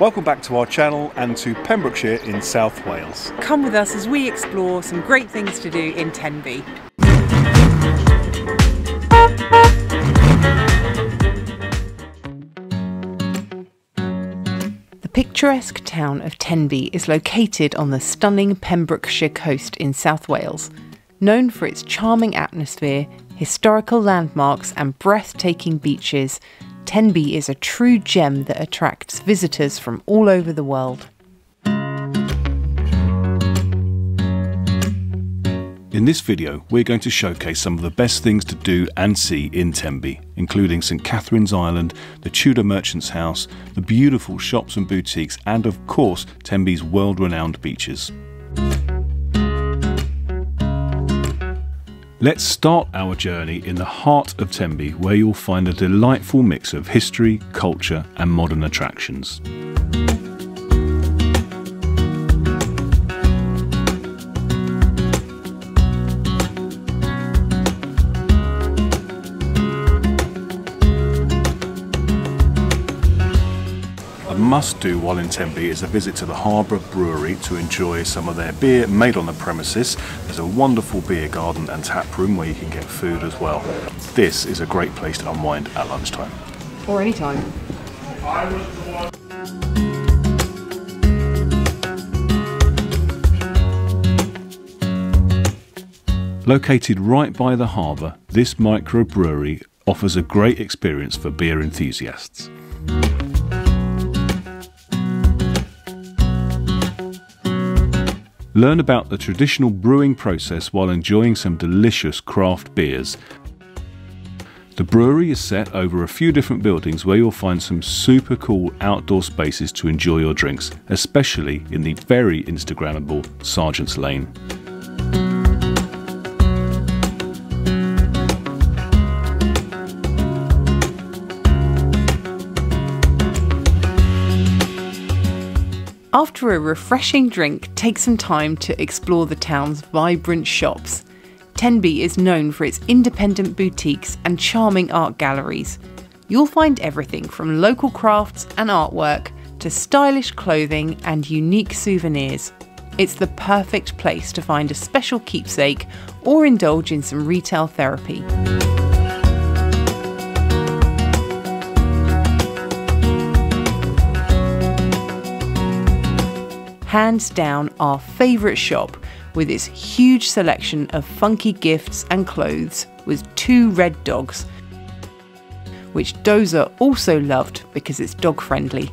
Welcome back to our channel and to Pembrokeshire in South Wales. Come with us as we explore some great things to do in Tenby. The picturesque town of Tenby is located on the stunning Pembrokeshire coast in South Wales. Known for its charming atmosphere, historical landmarks and breathtaking beaches, Tenby is a true gem that attracts visitors from all over the world. In this video, we're going to showcase some of the best things to do and see in Tenby, including St Catherine's Island, the Tudor Merchant's House, the beautiful shops and boutiques, and of course, Tenby's world-renowned beaches. Let's start our journey in the heart of Tenby, where you'll find a delightful mix of history, culture and modern attractions. A must-do while in Tenby is a visit to the Harbor Brewery to enjoy some of their beer made on the premises. There's a wonderful beer garden and tap room where you can get food as well. This is a great place to unwind at lunchtime. Or any time. Located right by the harbour, this microbrewery offers a great experience for beer enthusiasts. Learn about the traditional brewing process while enjoying some delicious craft beers. The brewery is set over a few different buildings where you'll find some super cool outdoor spaces to enjoy your drinks, especially in the very Instagrammable Sergeant's Lane. After a refreshing drink, take some time to explore the town's vibrant shops. Tenby is known for its independent boutiques and charming art galleries. You'll find everything from local crafts and artwork to stylish clothing and unique souvenirs. It's the perfect place to find a special keepsake or indulge in some retail therapy. Hands down our favourite shop, with its huge selection of funky gifts and clothes, with 2 red dogs, which Dozer also loved because it's dog friendly.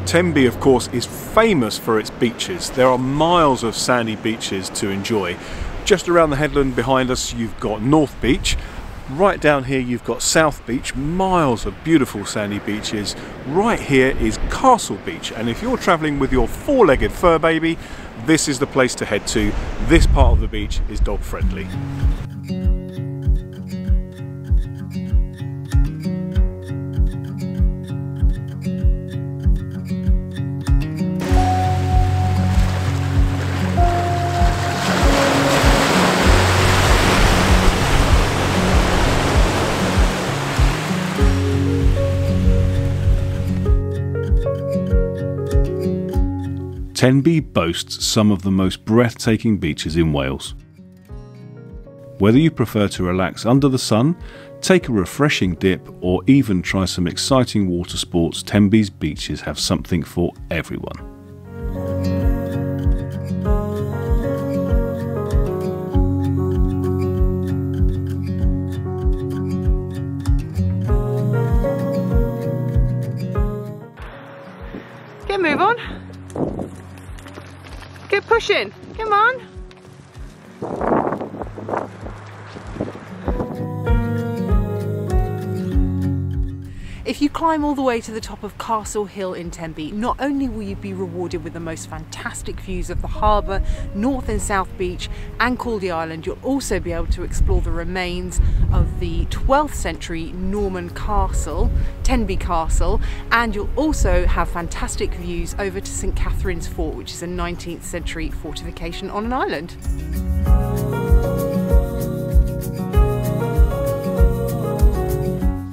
Tenby, of course, is famous for its beaches. There are miles of sandy beaches to enjoy. Just around the headland behind us, you've got North Beach. Right down here, you've got South Beach, miles of beautiful sandy beaches. Right here is Castle Beach, and if you're travelling with your 4-legged fur baby, this is the place to head to. This part of the beach is dog friendly. Tenby boasts some of the most breathtaking beaches in Wales. Whether you prefer to relax under the sun, take a refreshing dip, or even try some exciting water sports, Tenby's beaches have something for everyone. Get move on. Get pushing. Come on. If you climb all the way to the top of Castle Hill in Tenby, not only will you be rewarded with the most fantastic views of the harbour, North and South Beach and Caldy Island, you'll also be able to explore the remains of the 12th century Norman castle, Tenby Castle, and you'll also have fantastic views over to St Catherine's Fort, which is a 19th century fortification on an island.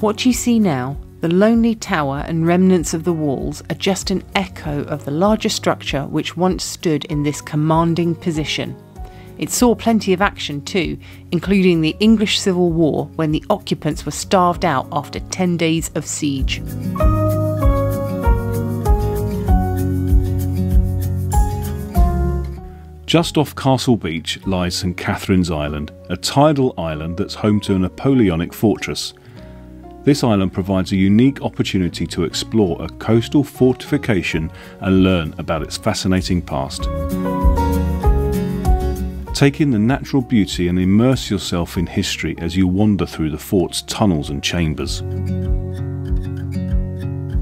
What you see now, the lonely tower and remnants of the walls, are just an echo of the larger structure which once stood in this commanding position. It saw plenty of action too, including the English Civil War, when the occupants were starved out after 10 days of siege. Just off Castle Beach lies St Catherine's Island, a tidal island that's home to a Napoleonic fortress. This island provides a unique opportunity to explore a coastal fortification and learn about its fascinating past. Take in the natural beauty and immerse yourself in history as you wander through the fort's tunnels and chambers.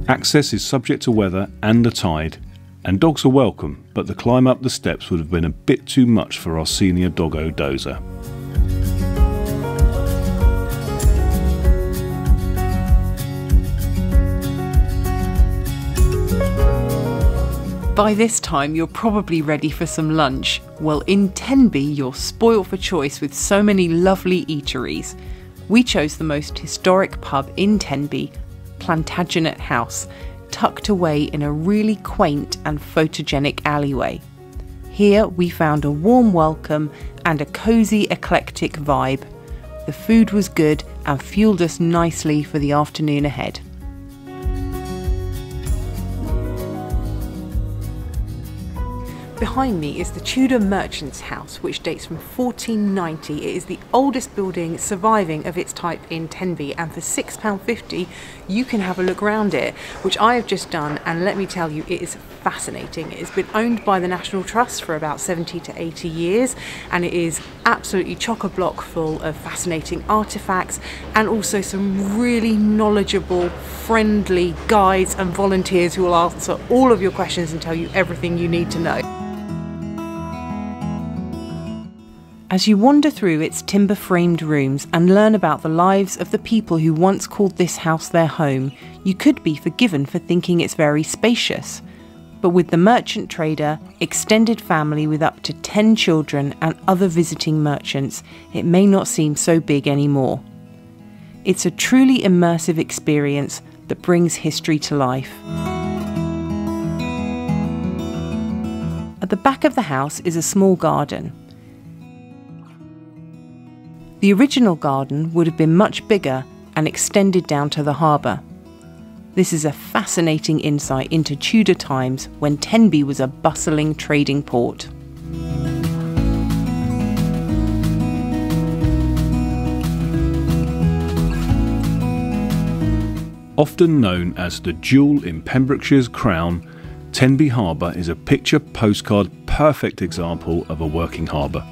Access is subject to weather and the tide, and dogs are welcome, but the climb up the steps would have been a bit too much for our senior doggo Dozer. By this time, you're probably ready for some lunch. Well, in Tenby, you're spoilt for choice with so many lovely eateries. We chose the most historic pub in Tenby, Plantagenet House, tucked away in a really quaint and photogenic alleyway. Here we found a warm welcome and a cosy, eclectic vibe. The food was good and fueled us nicely for the afternoon ahead. Behind me is the Tudor Merchant's House, which dates from 1490. It is the oldest building surviving of its type in Tenby, and for £6.50 you can have a look around it, which I have just done, and let me tell you, it is fascinating. It has been owned by the National Trust for about 70 to 80 years, and it is absolutely chock-a-block full of fascinating artefacts and also some really knowledgeable, friendly guides and volunteers who will answer all of your questions and tell you everything you need to know. As you wander through its timber-framed rooms and learn about the lives of the people who once called this house their home, you could be forgiven for thinking it's very spacious. But with the merchant trader, extended family with up to 10 children and other visiting merchants, it may not seem so big anymore. It's a truly immersive experience that brings history to life. At the back of the house is a small garden. The original garden would have been much bigger and extended down to the harbour. This is a fascinating insight into Tudor times when Tenby was a bustling trading port. Often known as the jewel in Pembrokeshire's crown, Tenby Harbor is a picture postcard perfect example of a working harbour.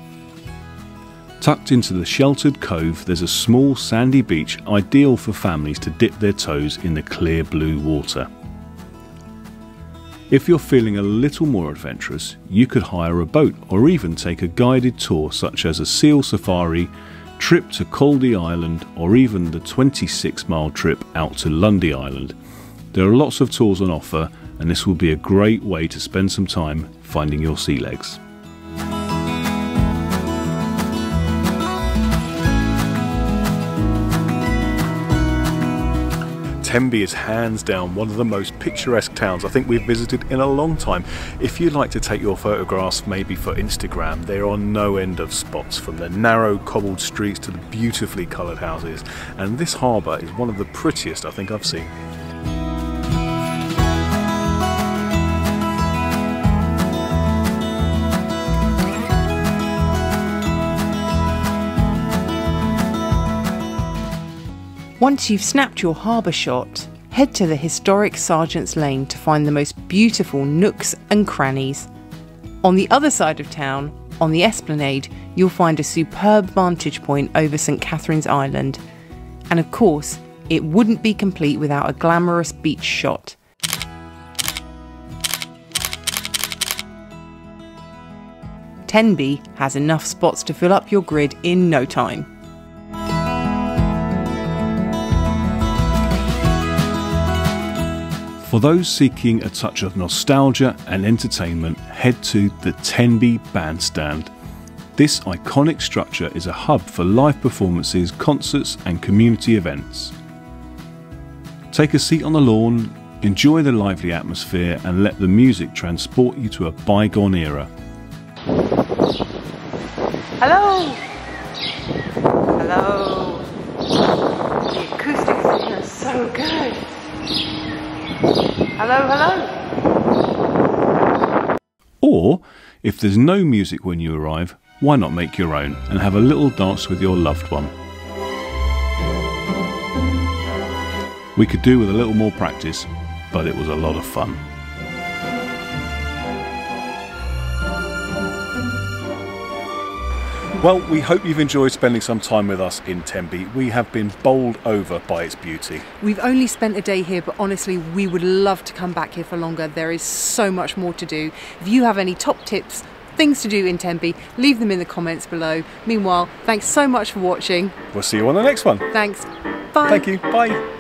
Tucked into the sheltered cove, there's a small sandy beach ideal for families to dip their toes in the clear blue water. If you're feeling a little more adventurous, you could hire a boat or even take a guided tour such as a seal safari, trip to Caldy Island, or even the 26-mile trip out to Lundy Island. There are lots of tours on offer, and this will be a great way to spend some time finding your sea legs. Tenby is hands down one of the most picturesque towns I think we've visited in a long time. If you like to take your photographs maybe for Instagram, there are no end of spots, from the narrow cobbled streets to the beautifully coloured houses, and this harbour is one of the prettiest I think I've seen. Once you've snapped your harbour shot, head to the historic Sergeant's Lane to find the most beautiful nooks and crannies. On the other side of town, on the Esplanade, you'll find a superb vantage point over St Catherine's Island. And of course, It wouldn't be complete without a glamorous beach shot. Tenby has enough spots to fill up your grid in no time. For those seeking a touch of nostalgia and entertainment, head to the Tenby Bandstand. This iconic structure is a hub for live performances, concerts and community events. Take a seat on the lawn, enjoy the lively atmosphere and let the music transport you to a bygone era. Hello! Hello! The acoustics in here are so good! Hello, hello! Or, if there's no music when you arrive, why not make your own and have a little dance with your loved one? We could do with a little more practice, but it was a lot of fun. Well, we hope you've enjoyed spending some time with us in Tenby. We have been bowled over by its beauty. We've only spent a day here, but honestly, we would love to come back here for longer. There is so much more to do. If you have any top tips, things to do in Tenby, leave them in the comments below. Meanwhile, thanks so much for watching. We'll see you on the next one. Thanks. Bye. Thank you. Bye.